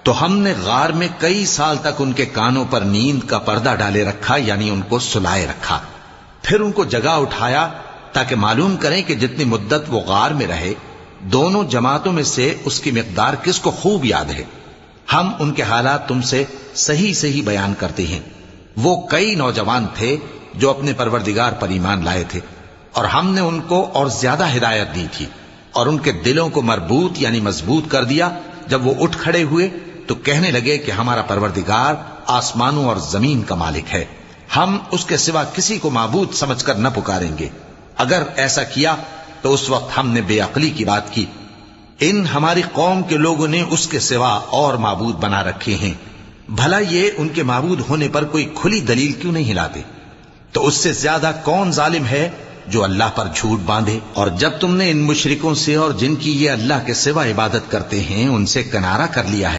تو ہم نے غار میں کئی سال تک ان کے کانوں پر نیند کا پردہ ڈالے رکھا، یعنی ان کو سلائے رکھا، پھر ان کو جگا اٹھایا تاکہ معلوم کریں کہ جتنی مدت وہ غار میں رہے دونوں جماعتوں میں سے اس کی مقدار کس کو خوب یاد ہے۔ ہم ان کے حالات تم سے صحیح صحیح بیان کرتے ہیں۔ وہ کئی نوجوان تھے جو اپنے پروردگار پر ایمان لائے تھے، اور ہم نے ان کو اور زیادہ ہدایت دی تھی، اور ان کے دلوں کو مربوط یعنی مضبوط کر دیا۔ جب وہ اٹھ کھڑے ہوئے تو کہنے لگے کہ ہمارا پروردگار آسمانوں اور زمین کا مالک ہے، ہم اس کے سوا کسی کو معبود سمجھ کر نہ پکاریں گے۔ اگر ایسا کیا تو اس وقت ہم نے بے عقلی کی بات کی۔ ان ہماری قوم کے لوگوں نے اس کے سوا اور معبود بنا رکھے ہیں، بھلا یہ ان کے معبود ہونے پر کوئی کھلی دلیل کیوں نہیں لاتے؟ تو اس سے زیادہ کون ظالم ہے جو اللہ پر جھوٹ باندھے؟ اور جب تم نے ان مشرکوں سے اور جن کی یہ اللہ کے سوا عبادت کرتے ہیں ان سے کنارہ کر لیا ہے